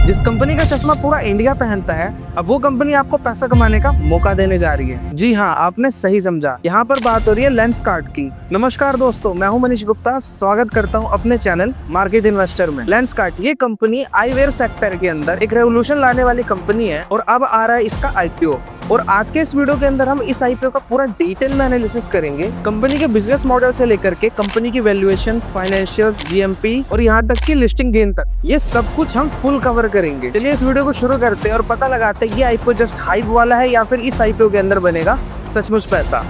जिस कंपनी का चश्मा पूरा इंडिया पहनता है, अब वो कंपनी आपको पैसा कमाने का मौका देने जा रही है। जी हाँ, आपने सही समझा, यहाँ पर बात हो रही है लेंसकार्ट की। नमस्कार दोस्तों, मैं हूँ मनीष गुप्ता, स्वागत करता हूँ अपने चैनल मार्केट इन्वेस्टर में। लेंसकार्ट ये कंपनी आईवेयर सेक्टर के अंदर एक रेवोल्यूशन लाने वाली कंपनी है और अब आ रहा है इसका आईपीओ। और आज के इस वीडियो के अंदर हम इस आईपीओ का पूरा डिटेल में एनालिसिस करेंगे, कंपनी के बिजनेस मॉडल से लेकर के कंपनी की वैल्यूएशन, फाइनेंशियल्स, जीएमपी और यहाँ तक की लिस्टिंग गेन तक, ये सब कुछ हम फुल कवर करेंगे। चलिए इस वीडियो को शुरू करते हैं और पता लगाते हैं ये आईपीओ जस्ट हाइप वाला है या फिर इस आईपीओ के अंदर बनेगा सचमुच पैसा।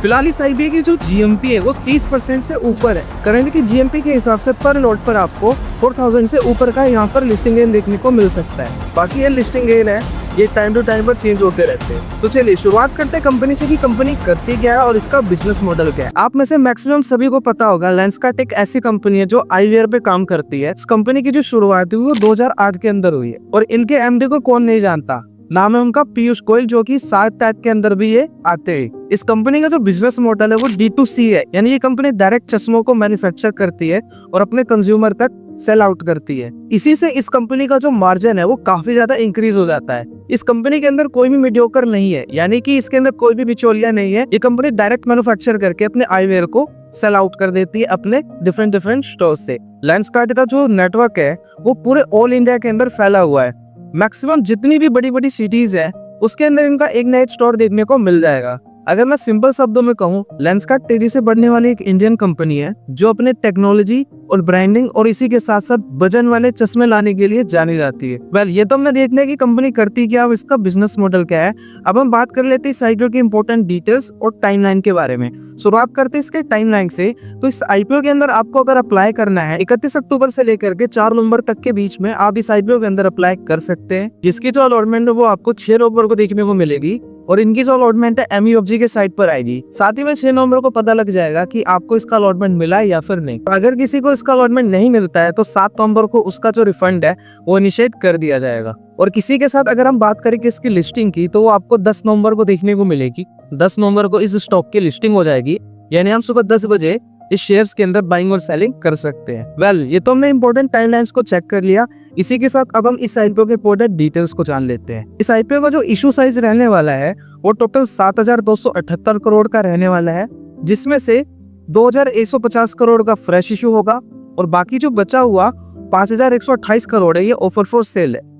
फिलहाल इस आईपीओ की जो जीएमपी है वो 30% से ऊपर है। करेंट की जीएमपी के हिसाब से पर नोट पर आपको 4000 से ऊपर का यहाँ पर लिस्टिंग गेन देखने को मिल सकता है। बाकी ये लिस्टिंग गेन है, ये टाइम टू टाइम पर चेंज होते रहते हैं। तो चलिए शुरुआत करते हैं कंपनी से कि कंपनी करती क्या है और इसका बिजनेस मॉडल क्या है। आप में से मैक्सिमम सभी को पता होगा लेंसकार्ट एक ऐसी कंपनी है जो आईवीआर पे काम करती है। इस कंपनी की जो शुरुआत हुई वो 2008 के अंदर हुई है और इनके एमडी को कौन नहीं जानता, नाम है उनका पीयूष गोयल, जो कि शार्क टैंक के अंदर भी ये आते हैं। इस कंपनी का जो बिजनेस मॉडल है वो D2C है, यानी ये कंपनी डायरेक्ट चश्मों को मैन्युफैक्चर करती है और अपने कंज्यूमर तक सेल आउट करती है। इसी से इस कंपनी का जो मार्जिन है वो काफी ज्यादा इंक्रीज हो जाता है। इस कंपनी के अंदर कोई भी मीडियोकर नहीं है, यानी कि इसके अंदर कोई भी बिचौलिया नहीं है। ये कंपनी डायरेक्ट मैन्युफैक्चर करके अपने आईवेयर को सेल आउट कर देती है अपने डिफरेंट स्टोर से। लेंसकार्ट का जो नेटवर्क है वो पूरे ऑल इंडिया के अंदर फैला हुआ है। मैक्सिमम जितनी भी बड़ी बड़ी सिटीज है उसके अंदर इनका एक ना एक स्टोर देखने को मिल जाएगा। अगर मैं सिंपल शब्दों में कहूँ, लेंसकार्ट तेजी से बढ़ने वाली एक इंडियन कंपनी है जो अपने टेक्नोलॉजी और ब्रांडिंग और इसी के साथ साथ वजन वाले चश्मे लाने के लिए जानी जाती है। वेल, ये तो हमने देखने की कंपनी करती क्या और इसका बिजनेस मॉडल क्या है। अब हम बात कर लेते हैं इस आईपीओ की इंपॉर्टेंट डिटेल्स और टाइमलाइन के बारे में। शुरुआत करते हैं इसके टाइमलाइन से। तो इस आईपीओ के अंदर आपको अगर अप्लाई करना है 31 अक्टूबर से लेकर के 4 नवंबर तक के बीच में आप इस आईपीओ के अंदर अप्लाई कर सकते हैं, जिसकी जो अलॉटमेंट है वो आपको 6 नवंबर को देखने को मिलेगी और इनकी जो अलॉटमेंट है MUFG के साइट पर आएगी। साथ ही में 6 नवंबर को पता लग जाएगा कि आपको इसका अलॉटमेंट मिला है या फिर नहीं। अगर किसी को इसका अलॉटमेंट नहीं मिलता है तो 7 नवंबर को उसका जो रिफंड है वो निषेध कर दिया जाएगा। और किसी के साथ अगर हम बात करें कि इसकी लिस्टिंग की, तो वो आपको 10 नवंबर को देखने को मिलेगी। 10 नवंबर को इस स्टॉक की लिस्टिंग हो जाएगी, यानी हम सुबह 10 बजे इस शेयर्स के अंदर बाइंग और सेलिंग कर सकते हैं। वेल, ये तो हमने इंपॉर्टेंट टाइमलाइंस को चेक कर लिया। इसी के साथ अब हम इस आईपीओ के इंपॉर्टेंट डिटेल्स को जान लेते हैं। इस आईपीओ का जो इशू साइज रहने वाला है वो टोटल 7278 करोड़ का रहने वाला है, जिसमें से 2150 करोड़ का फ्रेश इशू होगा और बाकी जो बचा हुआ 5128 करोड़ है ये ऑफर फॉर सेल है।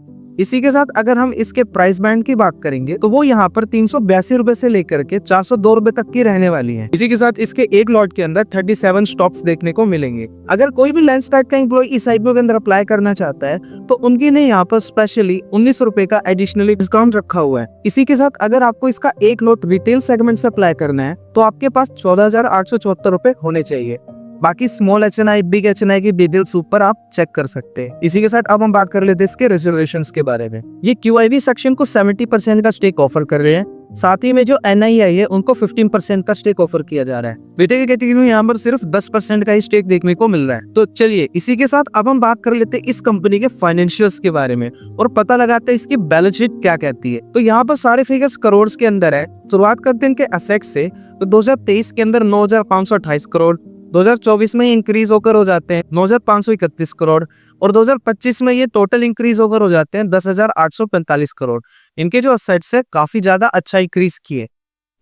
इसी के साथ अगर हम इसके प्राइस बैंड की बात करेंगे तो वो यहाँ पर 382 रुपए से लेकर के 402 रुपए तक की रहने वाली है। इसी के साथ इसके एक लॉट के अंदर 37 स्टॉक्स देखने को मिलेंगे। अगर कोई भी लेंसकार्ट का एम्प्लॉय इस आईपीओ के अंदर अप्लाई करना चाहता है तो उनके लिए यहाँ पर स्पेशली 19 रुपए का एडिशनली डिस्काउंट रखा हुआ है। इसी के साथ अगर आपको इसका एक लॉट रिटेल सेगमेंट से अप्लाई करना है तो आपके पास 14,874 रुपए होने चाहिए। बाकी स्मॉल HNI, बिग HNI की डिटेल्स ऊपर आप चेक कर सकते हैं। इसी के साथ अब हम बात कर लेते हैं इसके रिजर्वेशंस के बारे में। ये QIB सेक्शन को 70% का स्टेक ऑफर कर रहे हैं। साथ ही में जो NII है उनको 15% का स्टेक ऑफर किया जा रहा है। बेटे की कैटेगरी में यहाँ पर सिर्फ 10% का ही स्टेक देखने को मिल रहा है। तो चलिए इसी के साथ अब हम बात कर लेते हैं इस कंपनी के फाइनेंशियल्स के बारे में और पता लगाते हैं इसकी बैलेंस शीट क्या कहती है। तो यहाँ पर सारे फिगर्स करोड़ के अंदर है। शुरुआत करते हैं इनके असेट्स से। तो 2023 के अंदर 9,528 करोड़, 2024 में इंक्रीज होकर हो जाते हैं 9,531 करोड़ और 2025 में ये टोटल इंक्रीज होकर हो जाते हैं 10,845 करोड़। इनके जो असेट्स है काफी ज्यादा अच्छा इंक्रीज किए।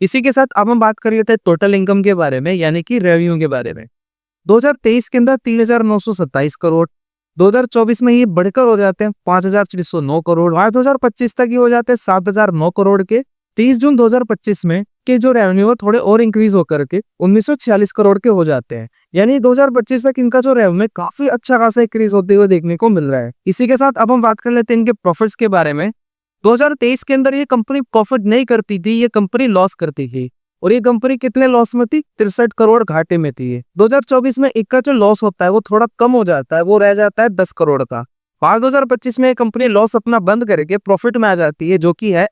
इसी के साथ अब हम बात कर लेते हैं टोटल इनकम के बारे में, यानी कि रेवेन्यू के बारे में। 2023 के अंदर 3,927 करोड़, 2024 में ये बढ़कर हो जाते हैं 5,309 करोड़, 2025 तक ये हो जाते हैं 7,009 करोड़ के। 30 जून 2025 में के जो रेवेन्यू है थोड़े और इंक्रीज होकर के 1946 करोड़ के हो जाते हैं, यानी 2025 तक इनका जो रेवेन्यू काफी अच्छा खासा इंक्रीज होते हुए देखने को मिल रहा है। इसी के साथ अब हम बात कर लेते हैं इनके प्रॉफिट्स के बारे में। 2023 के अंदर ये कंपनी प्रॉफिट नहीं करती थी, ये कंपनी लॉस करती थी और ये कंपनी कितने लॉस में थी, 63 करोड़ घाटे में थी। 2024 में इनका जो लॉस होता है वो थोड़ा कम हो जाता है, वो रह जाता है 10 करोड़ का। 2025 में कंपनी लॉस अपना बंद करके प्रॉफिट में आ जाती है, जो कि है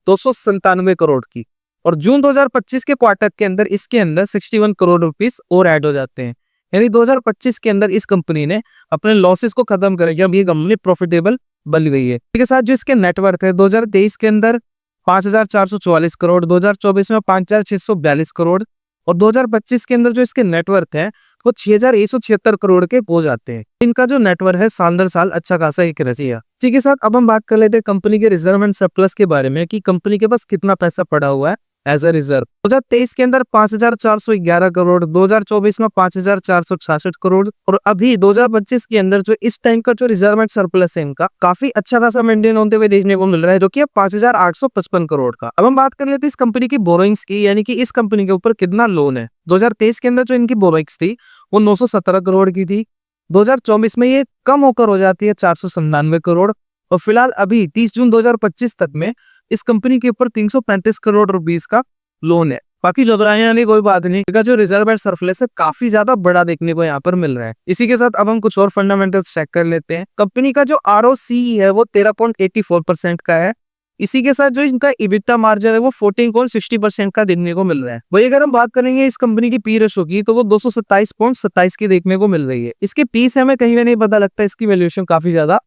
297 करोड़ की। और जून 2025 के क्वार्टर के अंदर इसके अंदर 61 करोड़ रुपीस और ऐड हो जाते हैं, यानी 2025 के अंदर इस कंपनी ने अपने लॉसेस को खत्म करके अब ये कंपनी प्रॉफिटेबल बन गई है। इसके साथ जो इसके नेटवर्थ है 2023 के अंदर 5,444 करोड़, 2024 में 5,642 करोड़ और 2025 के अंदर जो इसके नेटवर्थ है वो 6176 करोड़ के हो जाते हैं। इनका जो नेटवर्थ है साल दर साल अच्छा खासा एक रसिया। इसी के साथ अब हम बात कर लेते हैं कंपनी के रिजर्व एंड सरप्लस के बारे में कि कंपनी के पास कितना पैसा पड़ा हुआ है एज अ रिजर्व। 2023 के अंदर 5411 करोड़, 2024 में 5466 करोड़ और अभी 2025 के अंदर जो इस टाइम का जो रिजर्व एंड सरप्लस है इनका काफी अच्छा खासा मेंटेन होते हुए देखने को मिल रहा है, जो कि 5855 करोड़ का। अब हम बात कर लेते हैं इस कंपनी की बोरोइंग्स की, यानी कि इस कंपनी के ऊपर कितना लोन है। 2023 के अंदर जो इनकी बोरोइंग्स थी वो 917 करोड़ की थी। 2024 में ये कम होकर हो जाती है 497 करोड़ और फिलहाल अभी 30 जून 2025 तक में इस कंपनी के ऊपर 335 करोड़ रुपीस का लोन है। बाकी घबराने वाली कोई बात नहीं, इसका जो रिजर्व एंड सरप्लस है काफी ज्यादा बड़ा देखने को यहाँ पर मिल रहा है। इसी के साथ अब हम कुछ और फंडामेंटल्स चेक कर लेते हैं। कंपनी का जो ROCE है वो 13.84% का है। इसी के साथ जो इनका EBITDA मार्जिन है वो 14.60% का देखने को मिल रहा है। वही अगर हम बात करेंगे इस कंपनी की पी रेशो की तो वो 227.27 की देखने को मिल रही है। इसके पी से हमें कहीं भी नहीं पता लगता इसकी वैल्यूएशन काफी ज्यादा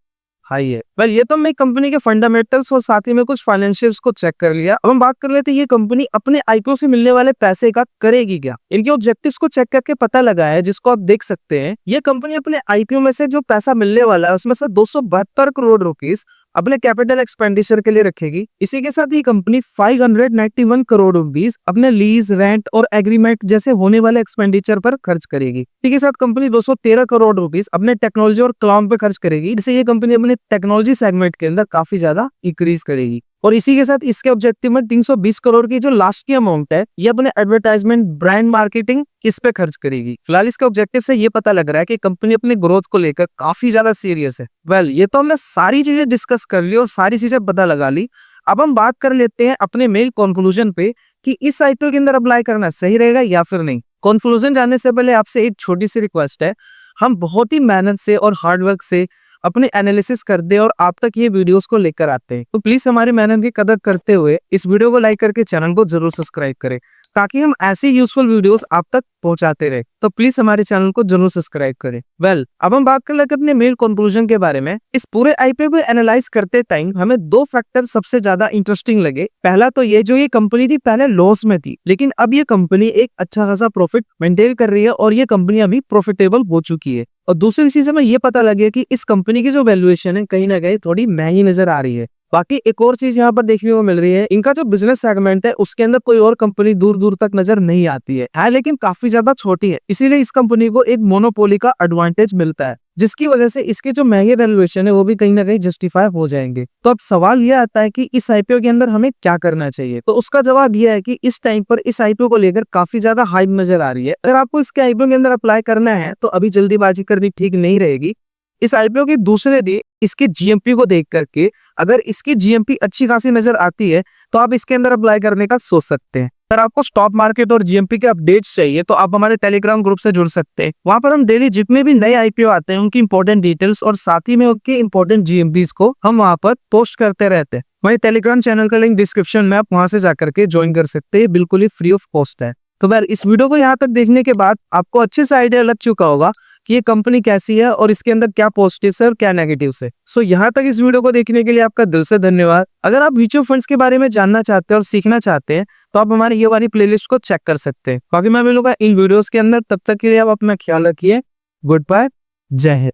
हाई है। वेल ये तो मैं कंपनी के फंडामेंटल्स और साथ ही में कुछ फाइनेंशियल्स को चेक कर लिया। अब हम बात कर लेते हैं ये कंपनी अपने IPO से मिलने वाले पैसे का करेगी क्या। इनके ऑब्जेक्टिव्स को चेक करके पता लगा है, जिसको आप देख सकते हैं। ये कंपनी अपने IPO में से जो पैसा मिलने वाला है उसमें से 272 करोड़ रुपीस अपने कैपिटल एक्सपेंडिचर के लिए रखेगी। इसी के साथ ये कंपनी 591 करोड़ रुपीस अपने लीज, रेंट और एग्रीमेंट जैसे होने वाले एक्सपेंडिचर पर खर्च करेगी। इसी के साथ कंपनी 213 करोड़ रुपीस अपने टेक्नोलॉजी और क्लाउड पे खर्च करेगी, जिससे ये कंपनी अपने टेक्नोलॉजी सेगमेंट के अंदर काफी ज्यादा इंक्रीज करेगी। और इसी के साथ इसके ऑब्जेक्टिव में 320 करोड़ की जो लास्ट की अमाउंट है ये अपने एडवर्टाइजमेंट, ब्रांड मार्केटिंग इस पे खर्च करेगी। फिलहाल इसके ऑब्जेक्टिव से ये पता लग रहा है कि कंपनी अपने ग्रोथ को लेकर काफी ज्यादा सीरियस है। वेल ये तो हमने सारी चीजें डिस्कस कर ली और सारी चीजें पता लगा ली। अब हम बात कर लेते हैं अपने मेन कंक्लूजन पे कि इस IPO के अंदर अप्लाई करना सही रहेगा या फिर नहीं। कंक्लूजन जानने से पहले आपसे एक छोटी सी रिक्वेस्ट है, हम बहुत ही मेहनत से और हार्डवर्क से अपने एनालिसिस करते हैं और आप तक ये वीडियोस को लेकर आते हैं, तो प्लीज हमारी मेहनत की कदर करते हुए इस वीडियो को लाइक करके चैनल को जरूर सब्सक्राइब करें, ताकि हम ऐसी यूजफुल वीडियोस आप तक पहुंचाते रहे। तो प्लीज हमारे चैनल को जरूर सब्सक्राइब करें। वेल अब हम बात कर लेते हैं अपने मेन कंक्लूजन के बारे में। इस पूरे IPO को एनालाइज करते टाइम हमें दो फैक्टर सबसे ज्यादा इंटरेस्टिंग लगे। पहला तो ये जो ये कंपनी थी पहले लॉस में थी, लेकिन अब ये कंपनी एक अच्छा खासा प्रॉफिट मेंटेन कर रही है और ये कंपनी अभी प्रॉफिटेबल हो चुकी है। और दूसरी चीज हमें ये पता लगे कि इस कंपनी की जो वैल्यूएशन है कहीं ना कहीं थोड़ी महंगी नजर आ रही है। बाकी एक और चीज यहाँ पर देखने को मिल रही है, इनका जो बिजनेस सेगमेंट है उसके अंदर कोई और कंपनी दूर दूर तक नजर नहीं आती है लेकिन काफी ज्यादा छोटी है, इसीलिए इस कंपनी को एक मोनोपोली का एडवांटेज मिलता है, जिसकी वजह से इसके जो महंगे वैल्यूएशन है वो भी कहीं ना कहीं जस्टिफाई हो जाएंगे। तो अब सवाल यह आता है कि इस IPO के अंदर हमें क्या करना चाहिए। तो उसका जवाब यह है कि इस टाइम पर इस IPO को लेकर काफी ज्यादा हाइप नजर आ रही है। अगर आपको इसके IPO के अंदर अप्लाई करना है तो अभी जल्दीबाजी करनी ठीक नहीं रहेगी। इस IPO के दूसरे दिन इसके GMP को देख करके अगर इसकी GMP अच्छी खासी नजर आती है तो आप इसके अंदर अप्लाई करने का सोच सकते हैं। अगर आपको स्टॉक मार्केट और GMP के अपडेट्स चाहिए तो आप हमारे टेलीग्राम ग्रुप से जुड़ सकते हैं। वहां पर हम डेली जितने भी नए IPO आते हैं उनकी इंपॉर्टेंट डिटेल्स और साथ ही में उनके इंपॉर्टेंट GMPs को हम वहां पर पोस्ट करते रहते हैं। हमारे टेलीग्राम चैनल का लिंक डिस्क्रिप्शन में, आप वहां से जाकर के ज्वाइन कर सकते हैं, बिल्कुल ही फ्री ऑफ कॉस्ट है। तो वेल इस वीडियो को यहाँ तक देखने के बाद आपको अच्छे से आइडिया लग चुका होगा कि ये कंपनी कैसी है और इसके अंदर क्या पॉजिटिव्स है और क्या नेगेटिव्स है। सो यहाँ तक इस वीडियो को देखने के लिए आपका दिल से धन्यवाद। अगर आप म्यूचुअल फंड्स के बारे में जानना चाहते हैं और सीखना चाहते हैं तो आप हमारी ये वाली प्लेलिस्ट को चेक कर सकते हैं। बाकी मैं मिलूंगा इन वीडियोस के अंदर, तब तक के लिए आप अपना ख्याल रखिए। गुड बाय, जय हिंद।